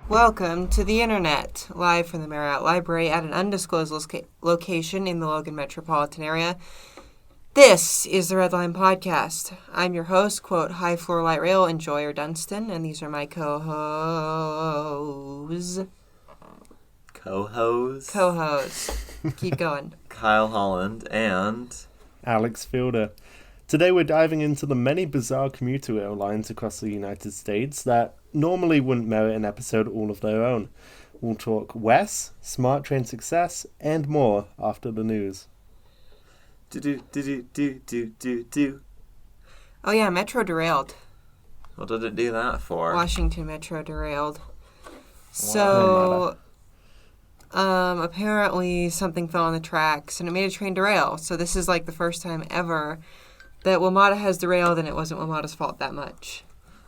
Welcome to the Internet, live from the Marriott Library at an undisclosed location in the Logan metropolitan area. This is the Red Line Podcast. I'm your host, quote, High Floor Light Rail, Enjoyer Dunstan, and these are my co-hosts. Co-hosts. Keep going. Kyle Holland and Alex Fielder. Today we're diving into the many bizarre commuter rail lines across the United States that normally wouldn't merit an episode all of their own. We'll talk WES, Smart Train Success, and more after the news. Do. Oh yeah, Metro derailed. What did it do that for? Washington Metro derailed. So, apparently something fell on the tracks and it made a train derail. So this is like the first time ever that WMATA has derailed and it wasn't WMATA's fault that much.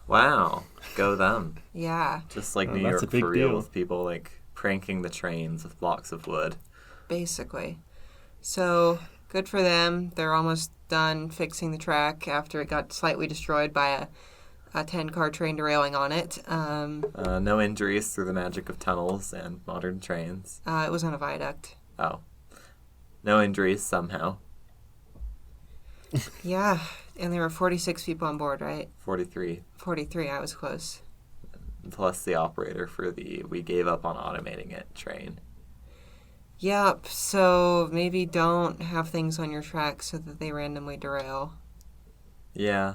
Wow. Go them. Yeah. Just like New that's York a big for real deal. with people like pranking the trains with blocks of wood. Basically. So, good for them. They're almost done fixing the track after it got slightly destroyed by a 10-car train derailing on it. No injuries through the magic of tunnels and modern trains. It was on a viaduct. Oh. No injuries somehow. Yeah, and there were 46 people on board, right? 43. 43, I was close. Plus the operator for the we gave up on automating it train. Yep, so maybe don't have things on your track so that they randomly derail. Yeah.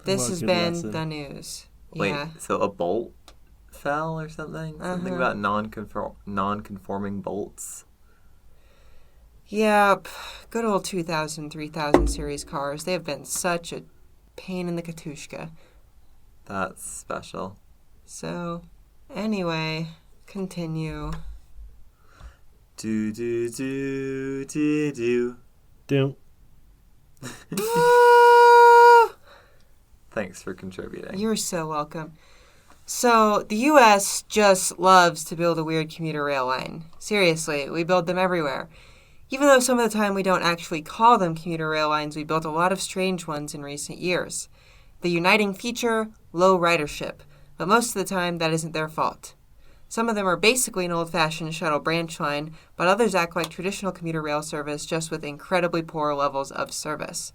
This has good been lesson. the news. Wait, Yeah. so a bolt fell or something? Something about non-conforming bolts? Yep, good old 2000, 3000 series cars. They have been such a pain in the katushka. That's special. So, anyway, continue. Do. Don't. Thanks for contributing. You're so welcome. So, the U.S. just loves to build a weird commuter rail line. Seriously, we build them everywhere. Even though some of the time we don't actually call them commuter rail lines, we built a lot of strange ones in recent years. The uniting feature, low ridership. But most of the time, that isn't their fault. Some of them are basically an old-fashioned shuttle branch line, but others act like traditional commuter rail service just with incredibly poor levels of service.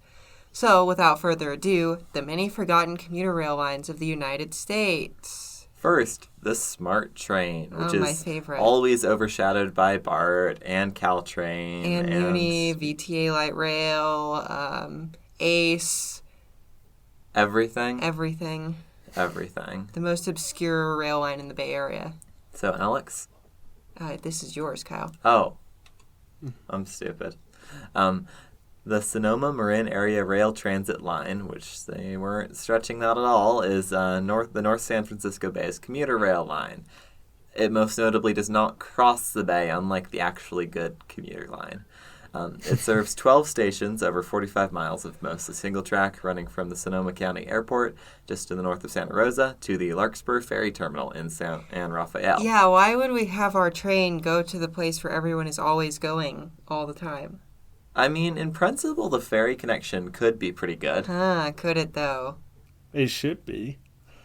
So, without further ado, the many forgotten commuter rail lines of the United States. First, the SMART train, which my is favorite. always overshadowed by BART and Caltrain. And Muni, VTA Light Rail, ACE. Everything. Everything. The most obscure rail line in the Bay Area. So, Alex? This is yours, Kyle. Oh. I'm stupid. The Sonoma Marin Area Rail Transit Line, which they weren't stretching that at all, is the North San Francisco Bay's commuter rail line. It most notably does not cross the bay, unlike the actually good commuter line. It serves 12 stations over 45 miles of mostly single track, running from the Sonoma County Airport, just to the north of Santa Rosa, to the Larkspur Ferry Terminal in San Rafael. Yeah, why would we have our train go to the place where everyone is always going all the time? I mean, in principle, the ferry connection could be pretty good. Could it though? It should be.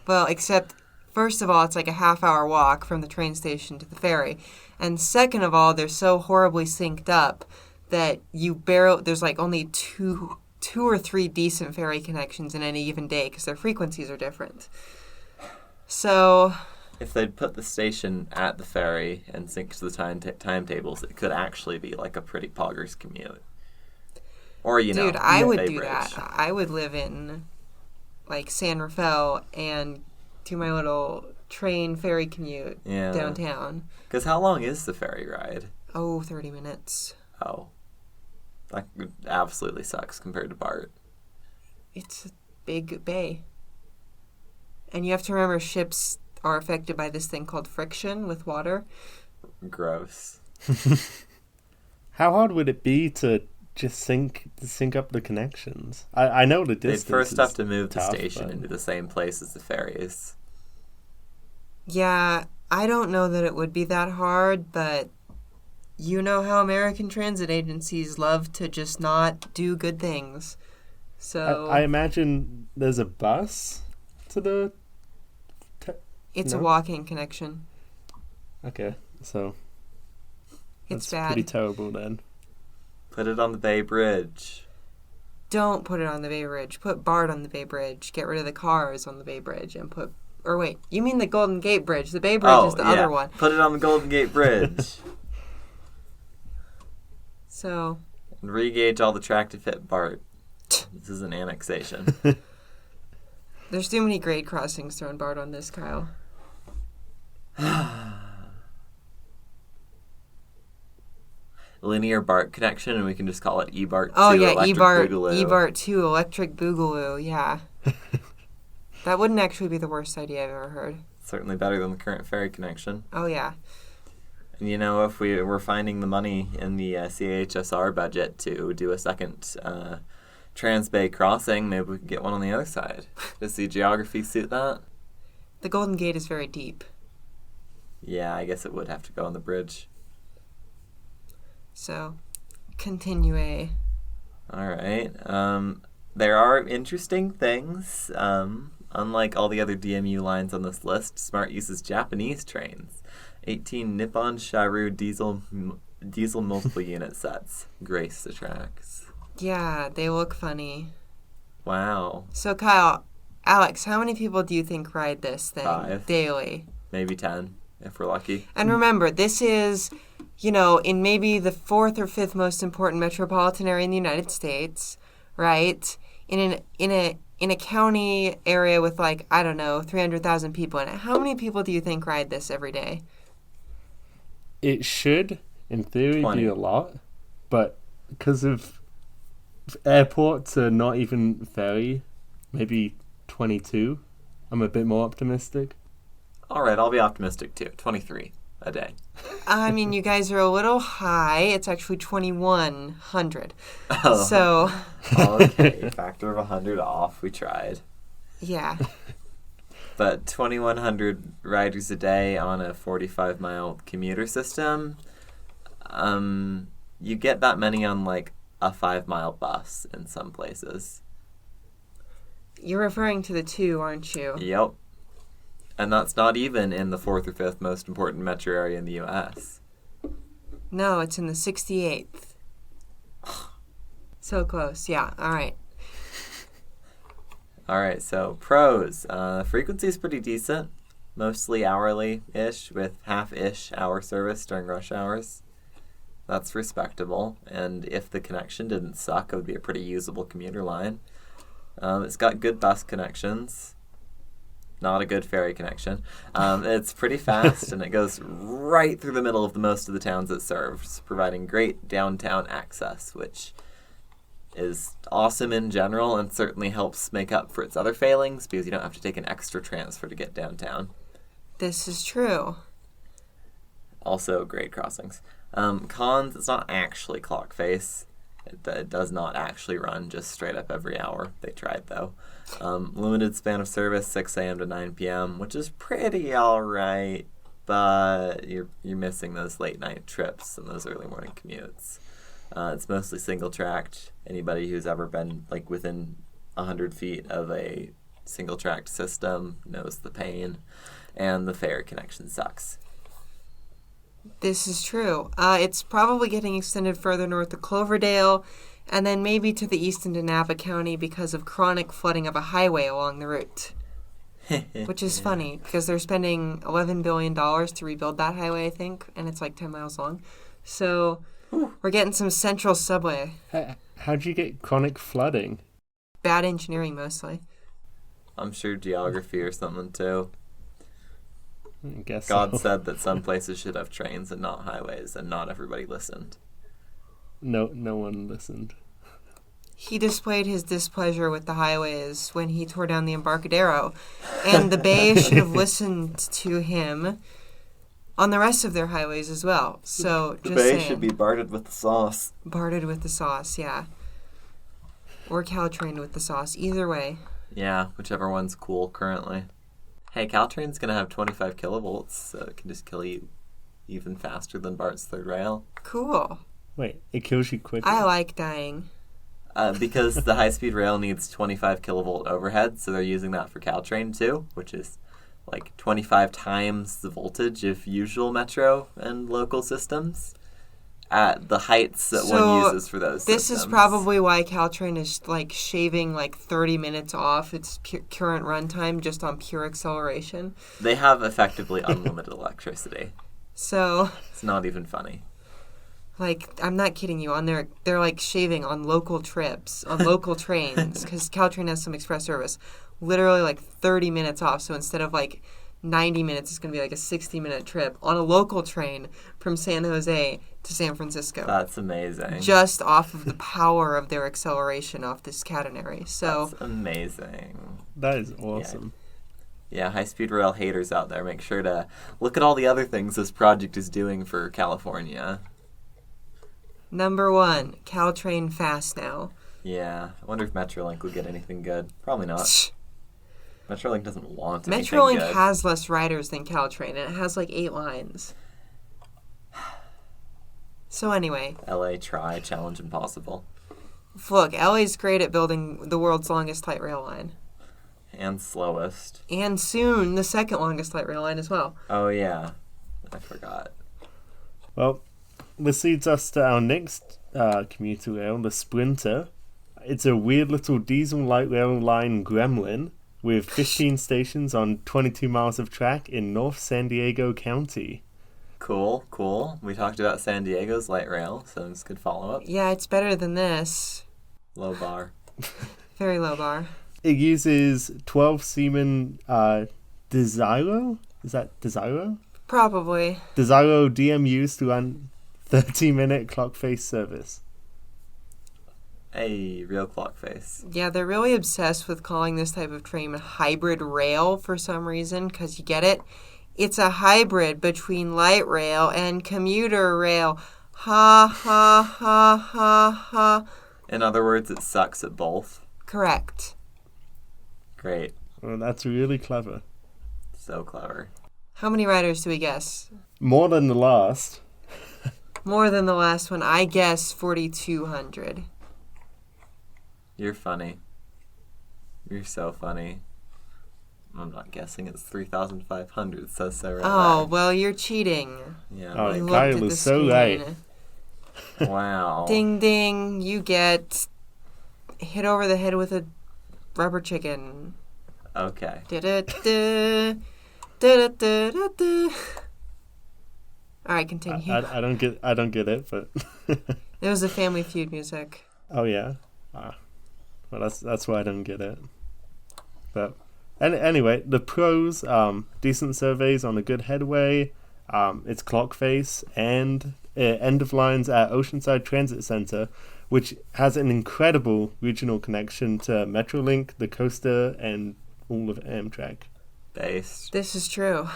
Well, except, first of all, it's like a half-hour walk from the train station to the ferry. And second of all, they're so horribly synced up that there's like only two or three decent ferry connections in any given day because their frequencies are different. So, If they'd put the station at the ferry and sync to the timetables, it could actually be like a pretty poggers commute. Or, dude, I would Bay do Bridge. that. I would live in, like, San Rafael and do my little train ferry commute downtown. Because how long is the ferry ride? 30 minutes. Oh. That absolutely sucks compared to BART. It's a big bay. And you have to remember ships are affected by this thing called friction with water. Gross. How hard would it be to just sync up the connections? I know the distance. They'd first have to move tough, the station but into the same place as the ferries. Yeah, I don't know that it would be that hard, but you know how American transit agencies love to just not do good things. So I imagine there's a bus to the It's No? a walking connection. Okay, so It's that's bad. pretty terrible then. Put it on the Bay Bridge. Don't put it on the Bay Bridge. Put BART on the Bay Bridge. Get rid of the cars on the Bay Bridge and put... Or wait, you mean the Golden Gate Bridge. The Bay Bridge is the other one. Put it on the Golden Gate Bridge. So... And re-gauge all the track to fit BART. This is an annexation. There's too many grade crossings throwing BART on this, Kyle. Linear BART connection, and we can just call it eBART 2. Oh, yeah, Electric eBART, Boogaloo. eBART 2, Electric Boogaloo, yeah. That wouldn't actually be the worst idea I've ever heard. Certainly better than the current ferry connection. Oh, yeah. And if we were finding the money in the CHSR budget to do a second Trans-Bay crossing, maybe we could get one on the other side. Does the geography suit that? The Golden Gate is very deep. Yeah, I guess it would have to go on the bridge. So, continue. All right. There are interesting things. Unlike all the other DMU lines on this list, SMART uses Japanese trains. 18 Nippon Sharu diesel multiple unit sets grace the tracks. Yeah, they look funny. Wow. So, Kyle, Alex, how many people do you think ride this thing 5. daily? Maybe 10, if we're lucky. And remember, this is, in maybe the 4th or 5th most important metropolitan area in the United States, right? In a county area with 300,000 people in it. How many people do you think ride this every day? It should, in theory, 20. be a lot, but because of airports are not even ferry, maybe 22. I'm a bit more optimistic. All right, I'll be optimistic too. 23 a day. I mean, you guys are a little high. It's actually 2,100. Oh. So, Okay, factor of 100 off. We tried. yeah. But 2,100 riders a day on a 45-mile commuter system, you get that many on a 5-mile bus in some places. You're referring to the 2, aren't you? Yep. And that's not even in the 4th or 5th most important metro area in the U.S. No, it's in the 68th. So close. Yeah, all right. All right, so pros. Frequency is pretty decent, mostly hourly-ish with half-ish hour service during rush hours. That's respectable, and if the connection didn't suck, it would be a pretty usable commuter line. It's got good bus connections, not a good ferry connection. It's pretty fast, and it goes right through the middle of most of the towns it serves, providing great downtown access, which is awesome in general and certainly helps make up for its other failings because you don't have to take an extra transfer to get downtown. This is true. Also, grade crossings. Cons, it's not actually clock face. It does not actually run just straight up every hour. They tried, though. Limited span of service, 6 a.m. to 9 p.m., which is pretty all right, but you're missing those late-night trips and those early morning commutes. It's mostly single-tracked. Anybody who's ever been within 100 feet of a single-tracked system knows the pain, and the fare connection sucks. This is true. It's probably getting extended further north to Cloverdale, and then maybe to the east into Napa County because of chronic flooding of a highway along the route. Which is funny, because they're spending $11 billion to rebuild that highway, I think, and it's 10 miles long. So, we're getting some central subway. How'd you get chronic flooding? Bad engineering, mostly. I'm sure geography or something, too. I guess God so. said that some places should have trains and not highways, and not everybody listened. No one listened. He displayed his displeasure with the highways when he tore down the Embarcadero, and the Bay should have listened to him on the rest of their highways as well. So, The just Bay saying. should be barted with the sauce. Barted with the sauce, yeah. Or Caltrained with the sauce. Either way. Yeah, whichever one's cool currently. Hey, Caltrain's going to have 25 kilovolts, so it can just kill you even faster than BART's third rail. Cool. Wait, it kills you quicker? I like dying. Because the high-speed rail needs 25 kilovolt overhead, so they're using that for Caltrain too, which is like 25 times the voltage of usual metro and local systems at the heights that one uses for those this systems. is probably why Caltrain is like shaving like 30 minutes off its current runtime just on pure acceleration. They have effectively unlimited electricity. So It's not even funny. like, I'm not kidding you. They're like shaving on local trips, on local trains, because Caltrain has some express service. Literally like 30 minutes off. So instead of like 90 minutes, it's going to be like a 60-minute trip on a local train from San Jose to San Francisco. That's amazing. Just off of the power of their acceleration off this catenary. So That's amazing. That is awesome. Yeah, high-speed rail haters out there, make sure to look at all the other things this project is doing for California. number 1, Caltrain fast now. Yeah, I wonder if Metrolink would get anything good. Probably not. Metrolink doesn't want anything Metrolink good. has less riders than Caltrain, and it has like 8 lines. So anyway, LA try, challenge impossible. look, LA's great at building the world's longest light rail line. And slowest. And soon, the second longest light rail line as well. Oh, yeah. I forgot. Well, this leads us to our next commuter rail, the Sprinter. It's a weird little diesel light rail line gremlin with 15 stations on 22 miles of track in North San Diego County. Cool, cool. We talked about San Diego's light rail, so it's a good follow-up. Yeah, it's better than this. Low bar. Very low bar. It uses 12 Siemens Desiro? Is that Desiro? Probably. Desiro DMUs to run 30-minute clock face service. Hey, real clock face. Yeah, they're really obsessed with calling this type of train a hybrid rail for some reason, because you get it? It's a hybrid between light rail and commuter rail. Ha, ha, ha, ha, ha. In other words, it sucks at both. Correct. Great. Well, that's really clever. So clever. How many riders do we guess? More than the last. More than the last one. I guess 4,200. You're funny. You're so funny. I'm not guessing. It's 3,500. It says so right Oh, there. well, you're cheating. Yeah. Oh, You like, looked Kyle at the is so screen. right. wow. Ding, ding. You get hit over the head with a rubber chicken. Okay. Da-da-da. Da-da-da-da-da. All right, continue. I don't get it, but It was the Family Feud music. oh yeah. Well, that's why I don't get it. But anyway, the pros, decent surveys on a good headway, it's clock face and end of lines at Oceanside Transit Center, which has an incredible regional connection to Metrolink, the Coaster, and all of Amtrak. Based. This is true.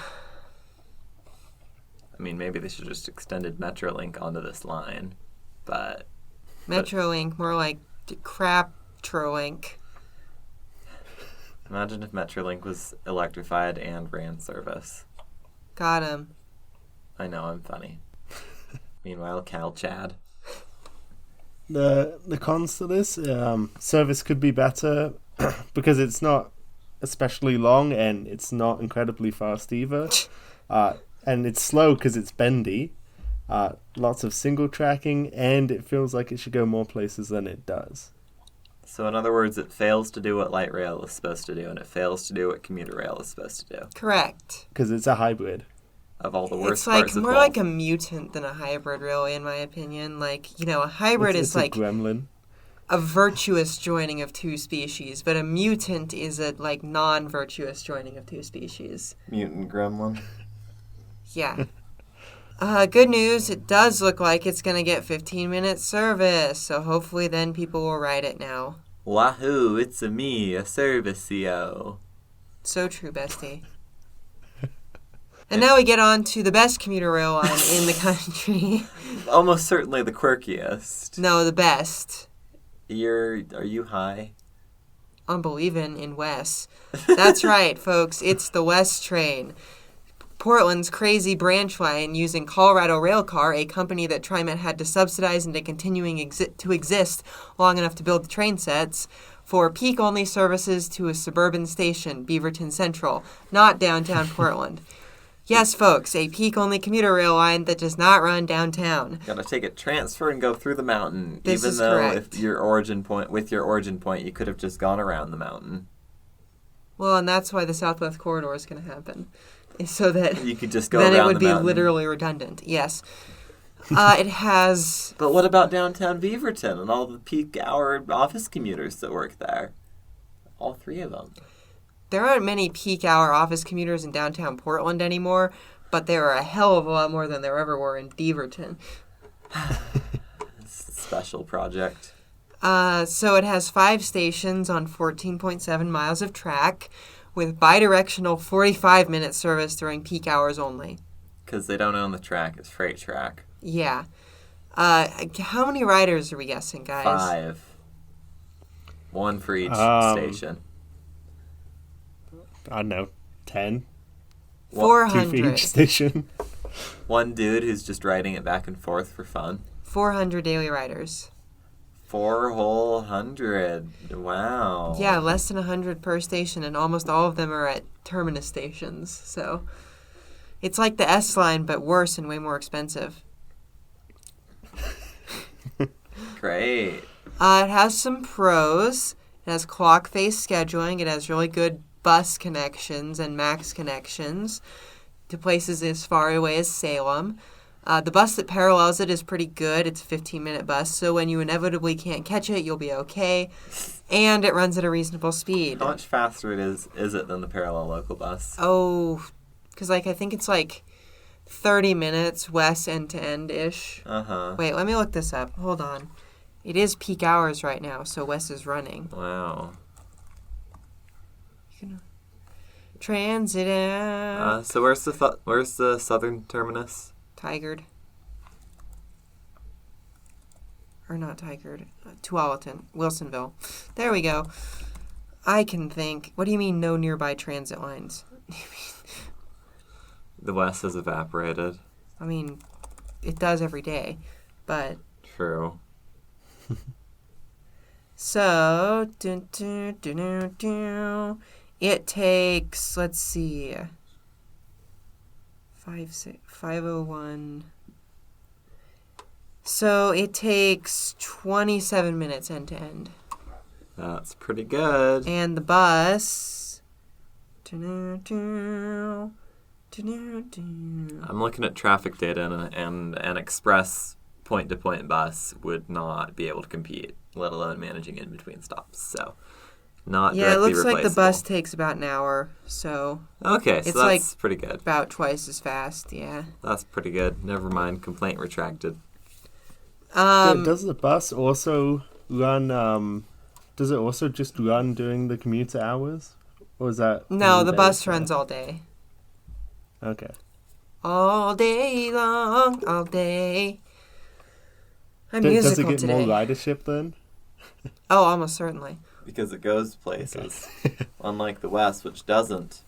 I mean, maybe they should have just extended Metrolink onto this line. But Metrolink, more like Craptrolink. imagine if Metrolink was electrified and ran service. Got him. I know, I'm funny. Meanwhile, Cal Chad. The cons to this, service could be better because it's not especially long and it's not incredibly fast either. And it's slow because it's bendy. Lots of single tracking, and it feels like it should go more places than it does. So in other words, it fails to do what light rail is supposed to do, and it fails to do what commuter rail is supposed to do. Correct. Because it's a hybrid. Of all the worst It's like parts of more both. like a mutant than a hybrid, really, in my opinion. Like, you know, a hybrid It's is a like gremlin. a virtuous joining of two species, but a mutant is a like non-virtuous joining of two species. Mutant gremlin. Yeah. Good news, it does look like it's going to get 15-minute service, so hopefully then people will ride it now. Wahoo, it's a me, a servicio. So true, bestie. And now we get on to the best commuter rail line in the country. Almost certainly the quirkiest. No, the best. Are you high? I'm believing in Wes. That's right, folks. It's the West train. Portland's crazy branch line using Colorado Railcar, a company that TriMet had to subsidize into continuing to exist long enough to build the train sets, for peak-only services to a suburban station, Beaverton Central, not downtown Portland. Yes, folks, a peak-only commuter rail line that does not run downtown. Gotta take a transfer and go through the mountain. This even is though correct. if your origin point you could have just gone around the mountain. Well, and that's why the Southwest Corridor is going to happen, is so that You could just go then around it would the be mountain. literally redundant. Yes, it has. But what about downtown Beaverton and all the peak hour office commuters that work there? All three of them. There aren't many peak hour office commuters in downtown Portland anymore, but there are a hell of a lot more than there ever were in Beaverton. Special project. So it has 5 stations on 14.7 miles of track with bidirectional 45-minute service during peak hours only. Because they don't own the track. It's freight track. Yeah. How many riders are we guessing, guys? 5. 1 for each station. I don't know, 10? 2 for 400. each station. 1 dude who's just riding it back and forth for fun. 400 daily riders. 400. Wow. Yeah, less than 100 per station, and almost all of them are at terminus stations. So it's like the S line, but worse and way more expensive. Great. It has some pros. It has clock face scheduling. It has really good bus connections and max connections to places as far away as Salem. The bus that parallels it is pretty good. It's a 15-minute bus, so when you inevitably can't catch it, you'll be okay. And it runs at a reasonable speed. How much faster is it than the parallel local bus? Oh, because I think it's 30 minutes west end-to-end-ish. Uh-huh. Wait, let me look this up. Hold on. It is peak hours right now, so Wes is running. Wow. Transit app. So where's the southern terminus? Tigard. Or not Tigard. Tualatin. Wilsonville. There we go. I can think. What do you mean no nearby transit lines? The west has evaporated. I mean, it does every day. But, True. so, it takes, let's see, 501. So it takes 27 minutes end to end. That's pretty good. And the bus. I'm looking at traffic data, and an express point-to-point bus would not be able to compete, let alone managing in between stops. So, not Yeah, it directly looks like the replaceable. bus takes about an hour, so Okay, so it's that's pretty good. about twice as fast, yeah. That's pretty good. Never mind. Complaint retracted. Does the bus also run, does it also just run during the commuter hours? Or is that... No, the days bus there? runs all day. Okay. All day long, all day. I'm Does musical it get today. more ridership then? Oh, almost certainly. Because it goes places. Unlike the West, which doesn't.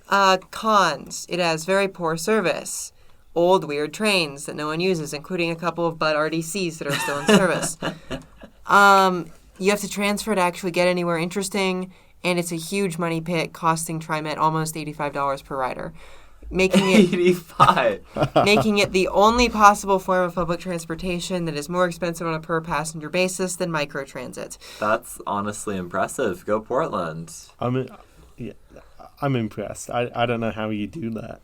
Cons. It has very poor service. Old, weird trains that no one uses, including a couple of Bud RDCs that are still in service. You have to transfer to actually get anywhere interesting, and it's a huge money pit, costing TriMet almost $85 per rider, making it 85. making it the only possible form of public transportation that is more expensive on a per-passenger basis than microtransit. That's honestly impressive. Go Portland. I'm impressed. I don't know how you do that.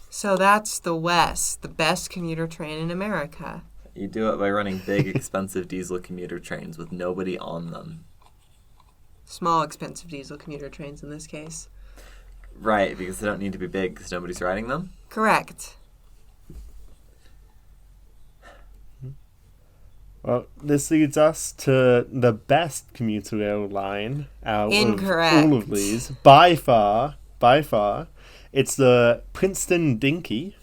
So that's the West, the best commuter train in America. You do it by running big, expensive diesel commuter trains with nobody on them. Small, expensive diesel commuter trains in this case. Right, because they don't need to be big because nobody's riding them. Correct. Well, this leads us to the best commuter rail line out Incorrect. of all of these. By far. It's the Princeton Dinky.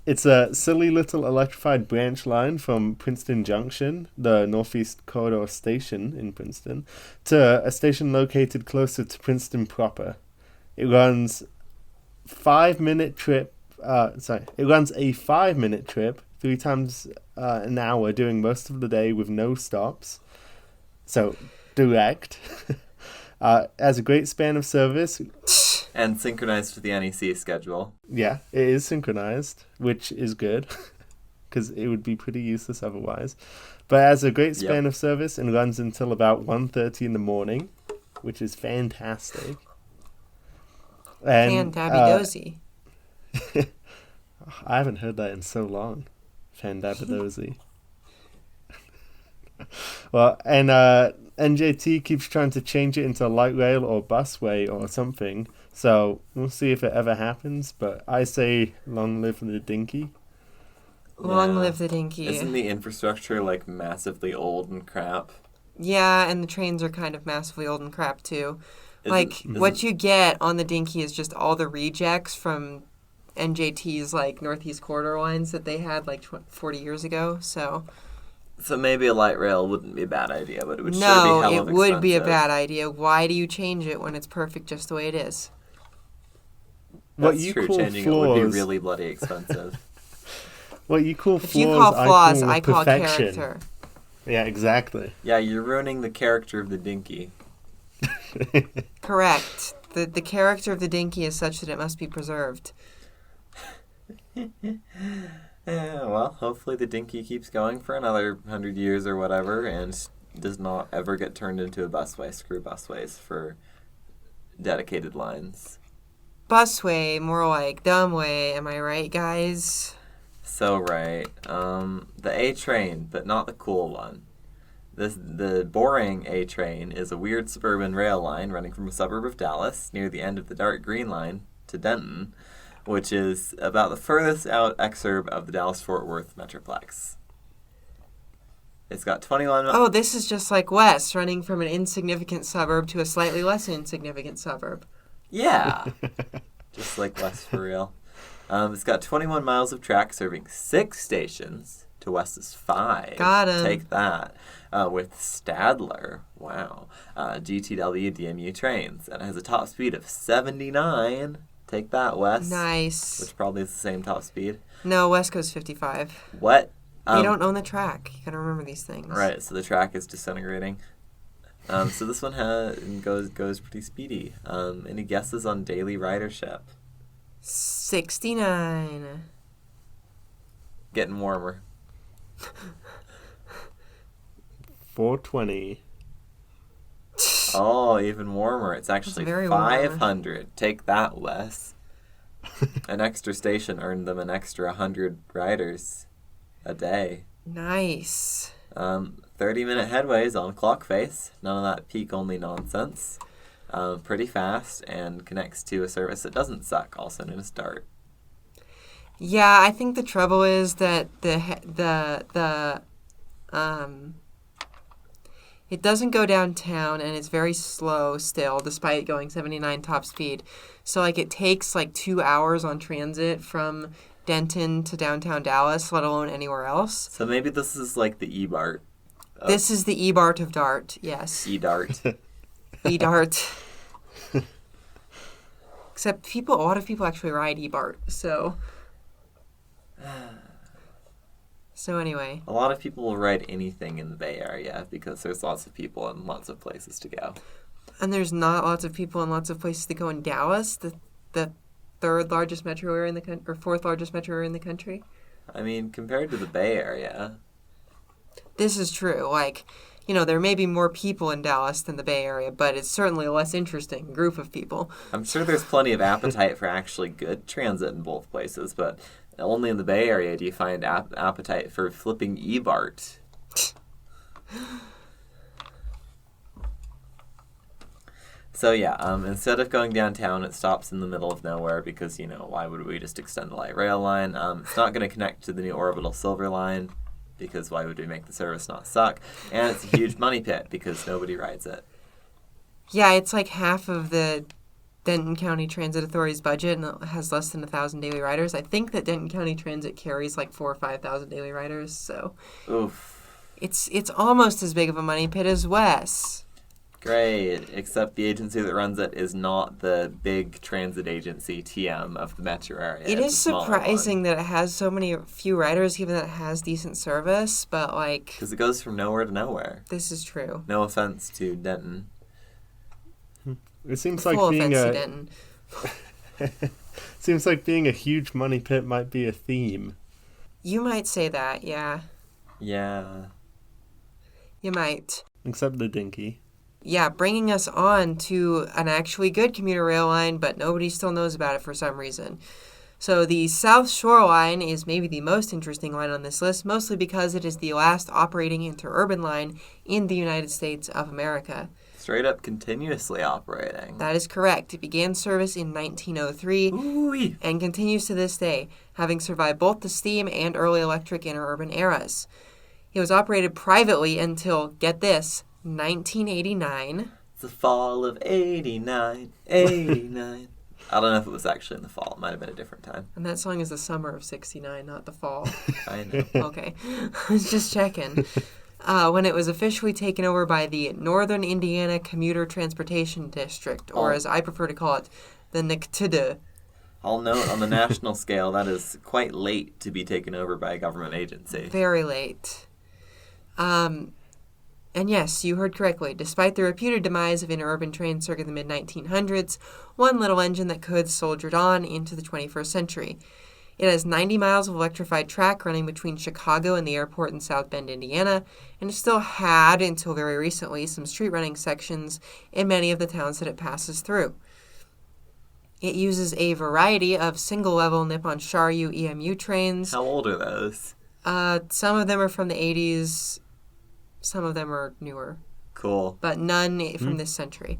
It's a silly little electrified branch line from Princeton Junction, the Northeast Corridor station in Princeton, to a station located closer to Princeton proper. It runs 5-minute trip. It runs a 5-minute trip 3 times an hour during most of the day with no stops. So, direct. Has a great span of service. And synchronized with the NEC schedule. Yeah, it is synchronized, which is good, because it would be pretty useless otherwise. But it has a great span of service and runs until about 1:30 in the morning, which is fantastic. And Fandabidozy. I haven't heard that in so long. Fandabidozy. Well, and NJT keeps trying to change it into light rail or busway or something. So we'll see if it ever happens. But I say long live the Dinky. Long live the Dinky. Isn't the infrastructure like massively old and crap? Yeah, and the trains are kind of massively old and crap too. Isn't- What you get on the Dinky is just all the rejects from NJT's like Northeast Corridor lines that they had like 40 years ago. So maybe a light rail wouldn't be a bad idea, but it would sure be no, hell it of would be a expensive. bad idea. Why do you change it when it's perfect just the way it is? What That's you true. call Changing it would flaws. be really bloody expensive. What you call If flaws, you call flaws, I call perfection. character. Yeah, exactly. Yeah, you're ruining the character of the Dinky. Correct. The character of the Dinky is such that it must be preserved. Yeah, well, hopefully the Dinky keeps going for another 100 years or whatever and does not ever get turned into a busway. Screw busways for dedicated lines. Busway, more like dumbway. Am I right, guys? So right. The A train, but not the cool one. The boring A train is a weird suburban rail line running from a suburb of Dallas near the end of the dark green line to Denton, which is about the furthest out exurb of the Dallas-Fort Worth Metroplex. It's got 21... Oh, this is just like West, running from an insignificant suburb to a slightly less insignificant suburb. Yeah! Just like West for real. It's got 21 miles of track serving 6 stations to West's 5. Got 'em. Take that. With Stadler, wow, GTW DMU trains. And it has a top speed of 79. Take that, West. Nice. Which probably is the same top speed. No, West Coast 55. What? They don't own the track. You gotta remember these things. Right, so the track is disintegrating. So this one goes pretty speedy. Any guesses on daily ridership? 69. Getting warmer. 420. Oh, even warmer. It's actually very warm. 500. Take that, Wes. An extra station earned them an extra 100 riders a day. Nice. 30-minute headways on clock face. None of that peak-only nonsense. Pretty fast and connects to a service that doesn't suck, also known as DART. Yeah, I think the trouble is that it doesn't go downtown and it's very slow still, despite going 79 top speed. So like it takes like 2 hours on transit from Denton to downtown Dallas, let alone anywhere else. So maybe this is like the E-BART. This is the E-BART of DART, yes. E-DART. E-DART. Except a lot of people actually ride E-BART, so... So anyway. A lot of people will ride anything in the Bay Area because there's lots of people and lots of places to go. And there's not lots of people and lots of places to go in Dallas, the third largest metro area in the country, or fourth largest metro area in the country. I mean, compared to the Bay Area... This is true. Like, you know, there may be more people in Dallas than the Bay Area, but it's certainly a less interesting group of people. I'm sure there's plenty of appetite for actually good transit in both places, but only in the Bay Area do you find appetite for flipping E-BART. So yeah, instead of going downtown, it stops in the middle of nowhere because, you know, why would we just extend the light rail line? It's not going to connect to the new orbital silver line because why would we make the service not suck? And it's a huge money pit because nobody rides it. Yeah, it's like half of the Denton County Transit Authority's budget, and it has less than 1,000 daily riders. I think that Denton County Transit carries like 4,000 or 5,000 daily riders, so Oof. it's almost as big of a money pit as Wes. Great, except the agency that runs it is not the big transit agency, TM, of the metro area. It It's is a smaller surprising one. that it has so many few riders, given that it has decent service, but, like, Because it goes from nowhere to nowhere. this is true. No offense to Denton. It seems like Full being offense to a Denton. seems like being a huge money pit might be a theme. You might say that, yeah. Yeah. You might. Except the Dinky. Yeah, bringing us on to an actually good commuter rail line, but nobody still knows about it for some reason. So the South Shore Line is maybe the most interesting line on this list, mostly because it is the last operating interurban line in the United States of America. Straight up continuously operating. That is correct. It began service in 1903 Ooh-wee. and continues to this day, having survived both the steam and early electric interurban eras. It was operated privately until, get this, 1989. It's the fall of 89. 89. I don't know if it was actually in the fall. It might have been a different time. And that song is the summer of 69, not the fall. I know. Okay. I was just checking. When it was officially taken over by the Northern Indiana Commuter Transportation District, or Oh. as I prefer to call it, the NCTD. I'll note on the national scale that is quite late to be taken over by a government agency. Very late. And yes, you heard correctly. Despite the reputed demise of interurban trains circa the mid-1900s, one little engine that could soldiered on into the 21st century. It has 90 miles of electrified track running between Chicago and the airport in South Bend, Indiana, and it still had, until very recently, some street running sections in many of the towns that it passes through. It uses a variety of single-level Nippon Sharyu EMU trains. How old are those? Some of them are from the 80s, some of them are newer, Cool. but none from this century.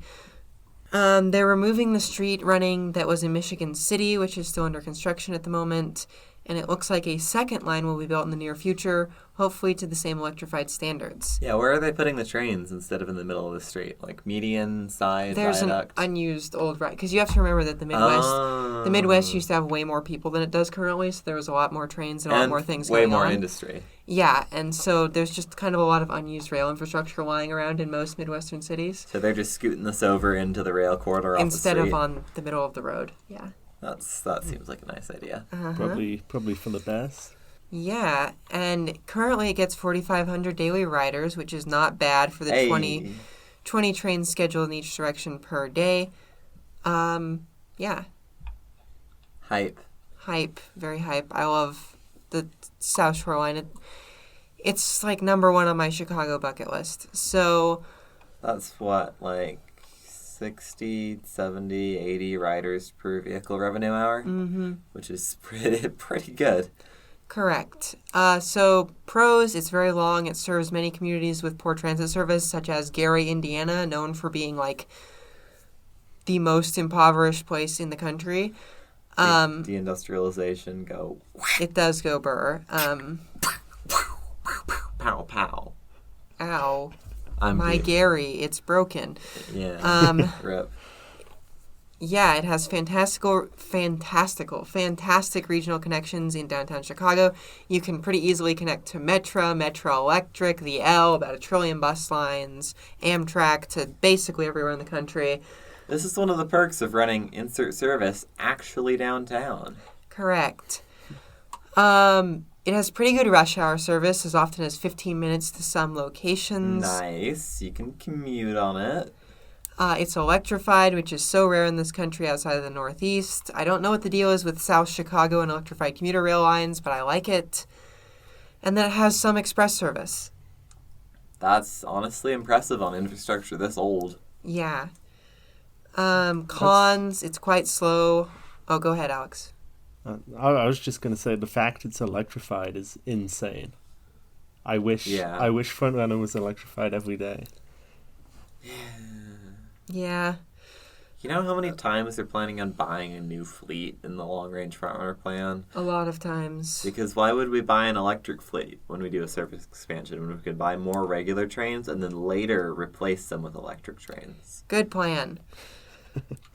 They're removing the street running that was in Michigan City, which is still under construction at the moment, and it looks like a second line will be built in the near future, hopefully to the same electrified standards. Yeah, where are they putting the trains instead of in the middle of the street? Like median, side, There's viaduct? an unused old right, because you have to remember that the Midwest used to have way more people than it does currently, so there was a lot more trains and a lot more things way going more on. industry. Yeah, and so there's just kind of a lot of unused rail infrastructure lying around in most Midwestern cities. So they're just scooting this over into the rail corridor off Instead the of street. on the middle of the road. Yeah. That seems like a nice idea. Probably for the best. Yeah, and currently it gets 4,500 daily riders, which is not bad for the Hey. 20 trains scheduled in each direction per day. Yeah, Hype. hype, very hype. I love the South Shore Line. It's like number one on my Chicago bucket list. So, That's what, like 60, 70, 80 riders per vehicle revenue hour? Mm-hmm. Which is pretty good. correct. So pros, it's very long. It serves many communities with poor transit service, such as Gary, Indiana, known for being like the most impoverished place in the country. Deindustrialization, go It does go burr. pow pow. Ow. I'm My deep. Gary, it's broken. Yeah. Rip. Yeah, it has fantastic regional connections in downtown Chicago. You can pretty easily connect to Metro Electric, the L, about 1 trillion bus lines, Amtrak, to basically everywhere in the country. This is one of the perks of running insert service actually downtown. Correct. It has pretty good rush hour service, as often as 15 minutes to some locations. Nice. You can commute on it. It's electrified, which is so rare in this country outside of the Northeast. I don't know what the deal is with South Chicago and electrified commuter rail lines, but I like it. And then it has some express service. That's honestly impressive on infrastructure this old. Yeah. Cons, it's quite slow. Oh, go ahead, Alex. I was just going to say the fact it's electrified is insane. I wish Frontrunner was electrified every day. Yeah. You know how many times they're planning on buying a new fleet in the long-range Frontrunner plan? A lot of times. Because why would we buy an electric fleet when we do a service expansion when we could buy more regular trains and then later replace them with electric trains? Good plan.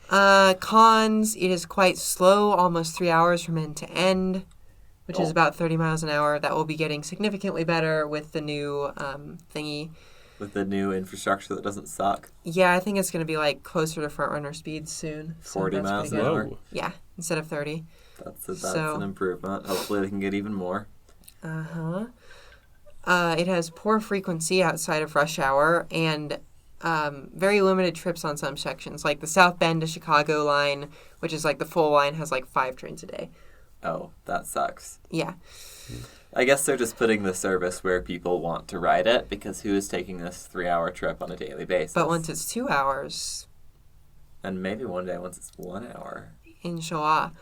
Cons, it is quite slow, almost 3 hours from end to end, which is about 30 miles an hour. That will be getting significantly better with the new thingy. With the new infrastructure that doesn't suck. Yeah, I think it's going to be like closer to front runner speeds soon. 40 that's miles an pretty good. hour. Whoa. Yeah, instead of 30. That's an improvement. Hopefully they can get even more. Uh-huh. It has poor frequency outside of rush hour and very limited trips on some sections. Like the South Bend to Chicago line, which is like the full line, has like 5 trains a day. Oh, that sucks. Yeah. I guess they're just putting the service where people want to ride it, because who is taking this 3-hour trip on a daily basis? But once it's 2 hours, And maybe one day once it's 1 hour. inshallah.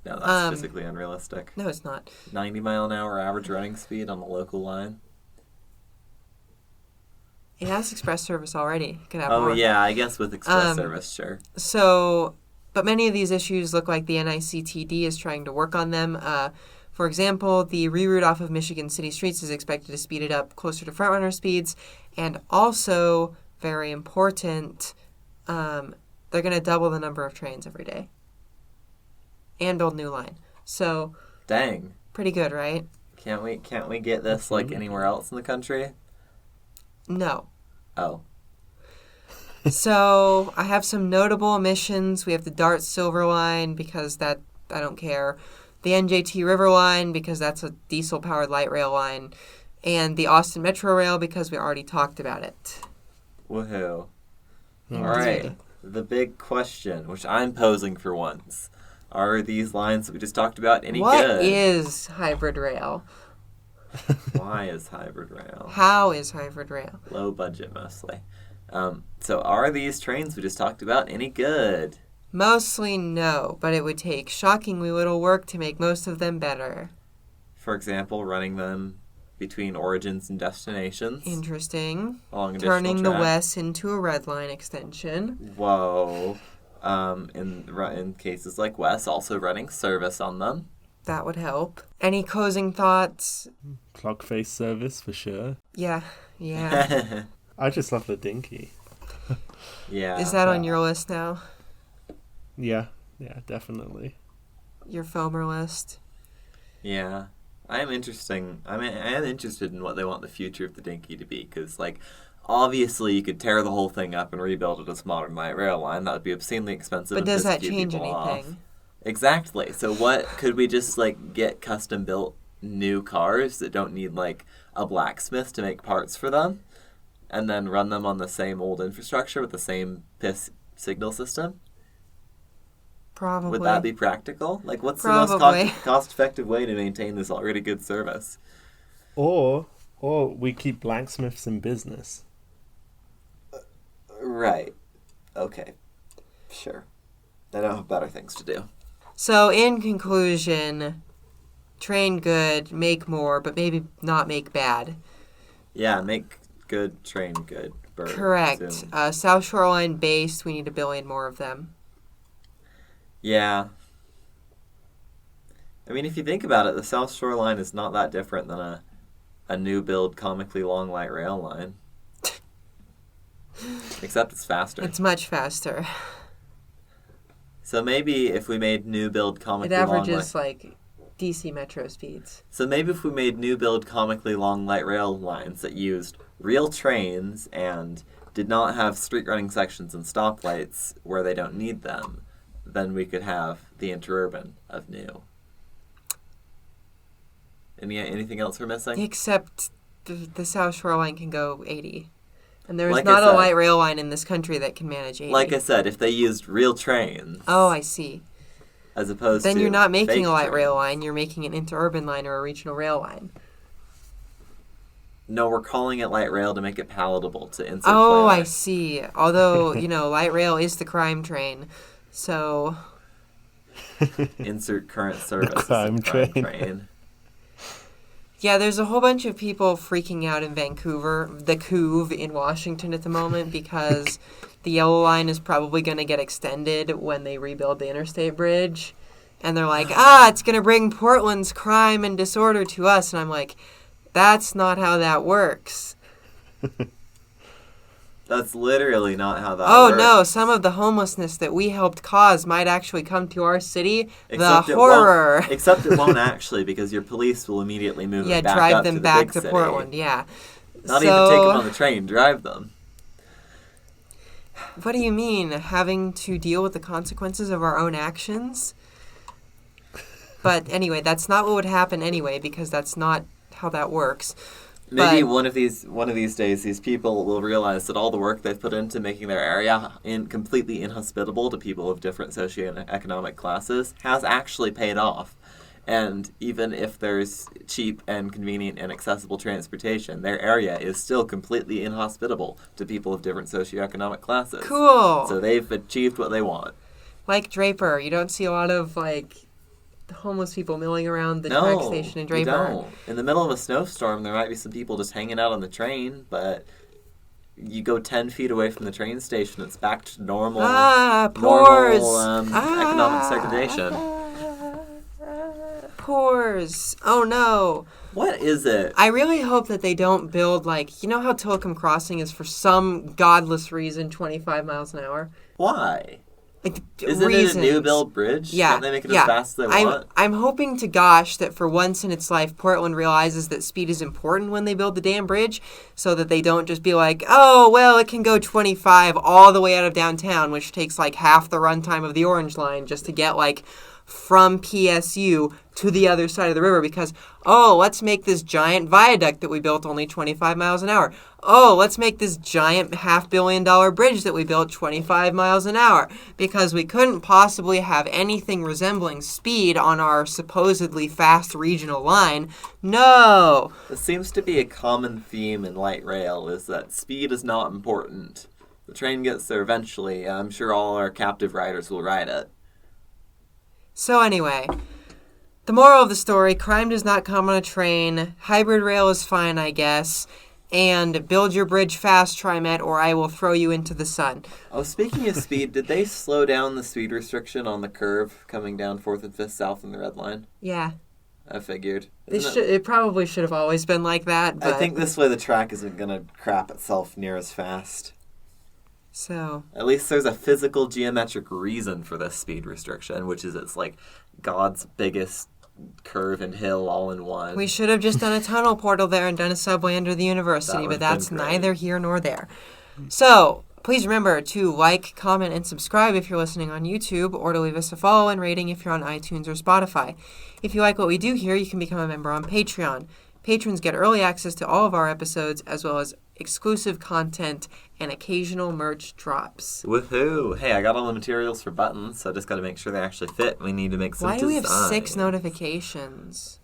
No, that's physically unrealistic. No, it's not. 90 mile an hour average running speed on the local line. It has express service already. It could have Oh, more. yeah, I guess with express service, sure. So, but many of these issues look like the NICTD is trying to work on them. For example, the reroute off of Michigan City streets is expected to speed it up closer to front runner speeds. And also, very important, they're going to double the number of trains every day. And build new line. So, Dang. pretty good, right? Can't we get this like anywhere else in the country? No. Oh. So, I have some notable omissions. We have the Dart Silver Line, because that, I don't care. The NJT River Line, because that's a diesel-powered light rail line. And the Austin Metro Rail, because we already talked about it. Woohoo. Indeed. All right. The big question, which I'm posing for once. Are these lines that we just talked about any What good? is hybrid rail? Why is hybrid rail? How is hybrid rail? Low budget, mostly. So are these trains we just talked about any good? Mostly no, but it would take shockingly little work to make most of them better. For example, running them between origins and destinations. Interesting. Along additional Turning the track. West into a red line extension. Whoa. In cases like Wes, also running service on them. That would help. Any closing thoughts? Clock face service for sure. Yeah. I just love the Dinky. Yeah. Is that on your list now? Yeah, definitely. Your Fomer list? Yeah. I am interested in what they want the future of the Dinky to be, because, like, obviously you could tear the whole thing up and rebuild it as modern light rail line. That would be obscenely expensive. But and does piss a that few change people anything? off. Exactly. So what, could we just, like, get custom built new cars that don't need, like, a blacksmith to make parts for them, and then run them on the same old infrastructure with the same piss signal system? Probably. Would that be practical? Like, what's the Probably. most cost-effective way to maintain this already good service? Or we keep blacksmiths in business. Right. Okay. Sure. They don't have better things to do. So, in conclusion, train good, make more, but maybe not make bad. Yeah, make good, train good. Bird Correct. soon. South Shoreline based, we need 1 billion more of them. Yeah. I mean, if you think about it, the South Shore line is not that different than a new build comically long light rail line. Except it's faster. It's much faster. So maybe if we made new build It comically long averages like DC Metro speeds. So maybe if we made new build comically long light rail lines that used real trains and did not have street running sections and stoplights where they don't need them, then we could have the interurban of new. Anything else we're missing? Except the South Shore line can go 80. And there is Like I not a said- light rail line in this country that can manage 80. Like I said, if they used real trains Oh, I see. as opposed Then to you're not making fake a light rail trains. line, you're making an interurban line or a regional rail line. No, we're calling it light rail to make it palatable to insert Oh, I planet. see. Although, light rail is the crime train. So, Insert current service. crime as a train. yeah, there's a whole bunch of people freaking out in Vancouver, the Couve in Washington at the moment, because the yellow line is probably going to get extended when they rebuild the interstate bridge. And they're like, it's going to bring Portland's crime and disorder to us. And I'm like, that's not how that works. That's literally not how that Oh, works. no, some of the homelessness that we helped cause might actually come to our city. Except the it won't- horror. Except it won't actually, because your police will immediately move Yeah, it back drive up them to the back big to city. Portland, yeah. Not even take them on the train, drive them. What do you mean? Having to deal with the consequences of our own actions? But anyway, that's not what would happen anyway, because that's not how that works. Maybe But- one of these days, these people will realize that all the work they've put into making their area completely inhospitable to people of different socioeconomic classes has actually paid off. And even if there's cheap and convenient and accessible transportation, their area is still completely inhospitable to people of different socioeconomic classes. Cool. So they've achieved what they want. Like Draper, you don't see a lot of, homeless people milling around the track station in Draper. You don't. In the middle of a snowstorm, there might be some people just hanging out on the train, but you go 10 feet away from the train station, it's back to normal, Pores. economic segregation. Pores. Oh no. What is it? I really hope that they don't build, you know how Tilcombe Crossing is for some godless reason 25 miles an hour? Why? Isn't Reasons. it a new build bridge? Yeah. Can't they make it as fast as they want? I'm hoping to gosh that for once in its life, Portland realizes that speed is important when they build the damn bridge, so that they don't just be like, oh, well, it can go 25 all the way out of downtown, which takes half the runtime of the Orange Line just to get from PSU to the other side of the river because, let's make this giant viaduct that we built only 25 miles an hour. Let's make this giant $500 million bridge that we built 25 miles an hour because we couldn't possibly have anything resembling speed on our supposedly fast regional line. No. This seems to be a common theme in light rail is that speed is not important. The train gets there eventually. I'm sure all our captive riders will ride it. So anyway, the moral of the story, crime does not come on a train. Hybrid rail is fine, I guess. And build your bridge fast, TriMet, or I will throw you into the sun. Oh, speaking of speed, did they slow down the speed restriction on the curve coming down 4th and 5th South in the Red Line? Yeah. I figured. It probably should have always been like that. But I think this way the track isn't going to crap itself near as fast. So. At least there's a physical geometric reason for this speed restriction, which is it's God's biggest curve and hill all in one. We should have just done a tunnel portal there and done a subway under the university, but that's been great. neither here nor there. So, please remember to like, comment, and subscribe if you're listening on YouTube, or to leave us a follow and rating if you're on iTunes or Spotify. If you like what we do here, you can become a member on Patreon. Patrons get early access to all of our episodes, as well as exclusive content and occasional merch drops. Woohoo! Hey, I got all the materials for buttons, so I just got to make sure they actually fit. We need to make some Why do we have designs. 6 notifications?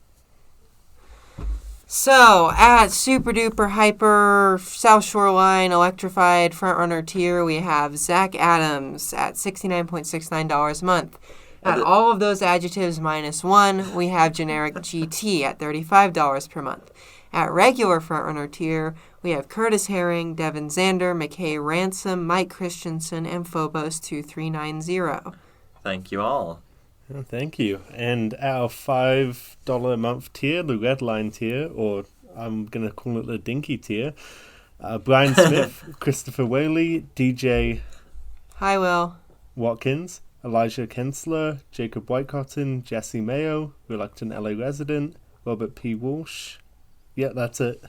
So, at Super Duper Hyper South Shoreline Electrified Frontrunner tier, we have Zach Adams at $69.69 a month. At all of those adjectives minus 1, we have generic GT at $35 per month. At regular Frontrunner tier, we have Curtis Herring, Devin Zander, McKay Ransom, Mike Christensen, and Phobos 2390. Thank you all. Oh, thank you. And our $5 a month tier, the Red Line tier, or I'm going to call it the Dinky tier, Brian Smith, Christopher Whaley, DJ Hi, Will. Watkins, Elijah Kensler, Jacob Whitecotton, Jesse Mayo, Reluctant LA Resident, Robert P. Walsh. Yeah, that's it.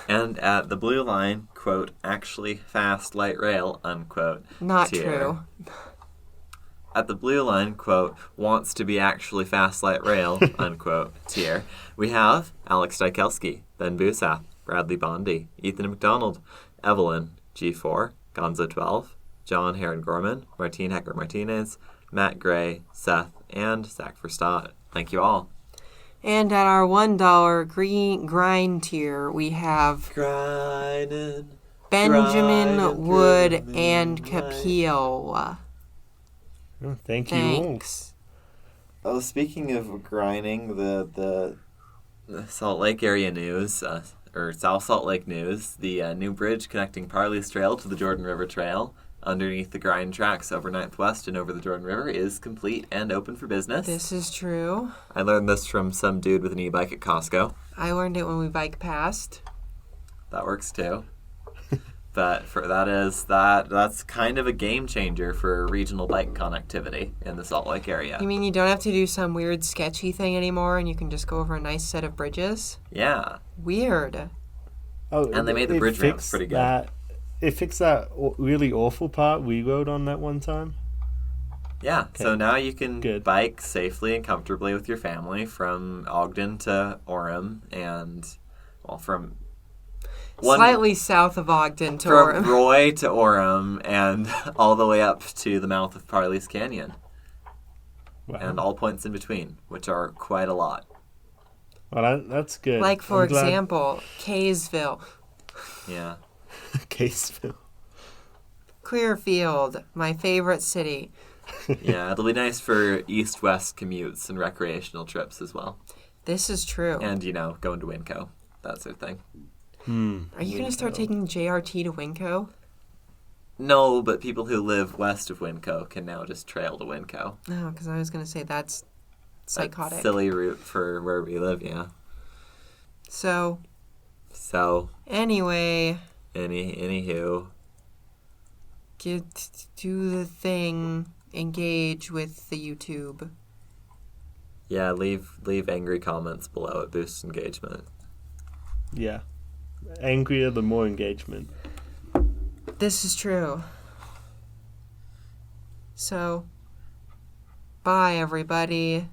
And at the Blue Line, quote, actually fast light rail, unquote. Not tier. true. At the Blue Line, quote, wants to be actually fast light rail, unquote, tier, we have Alex Dykelski, Ben Busath, Bradley Bondi, Ethan McDonald, Evelyn, G4, Gonzo 12, John Heron Gorman, Martine Hecker Martinez, Matt Gray, Seth, and Zach Verstaat. Thank you all. And at our $1 green grind tier, we have Grinding. Benjamin grinding Wood through the and moonlight. Capil. Oh, thank you all. Thanks. Oh, speaking of grinding, the Salt Lake area news, or South Salt Lake news, the new bridge connecting Parley's Trail to the Jordan River Trail underneath the grind tracks over 9th West and over the Jordan River is complete and open for business. This is true. I learned this from some dude with an e-bike at Costco. I learned it when we bike past. That works too. But that's kind of a game changer for regional bike connectivity in the Salt Lake area. You mean you don't have to do some weird sketchy thing anymore and you can just go over a nice set of bridges? Yeah. Weird. Oh, And they made the it bridge ramps fixed pretty good. It fixed that really awful part we rode on that one time. Yeah, so Okay. now you can Good. bike safely and comfortably with your family from Ogden to Orem and, well, from Slightly south of Ogden to from Orem. Roy to Orem and all the way up to the mouth of Parley's Canyon Wow. and all points in between, which are quite a lot. Well, that's good. Like, for I'm glad- example, Kaysville, Yeah. Caseville. Clearfield, my favorite city. Yeah, it'll be nice for east-west commutes and recreational trips as well. This is true. And, going to Winco, that sort of thing. Are you going to start taking JRT to Winco? No, but people who live west of Winco can now just trail to Winco. No, because I was going to say that's psychotic. That's silly route for where we live, yeah. So, So, anyway, anywho, do the thing. Engage with the YouTube. yeah, leave angry comments below. It boosts engagement. Yeah. Angrier, the more engagement. This is true. So, bye, everybody.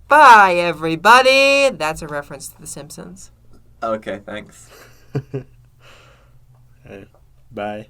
Bye, everybody. That's a reference to The Simpsons. Okay, thanks. Bye.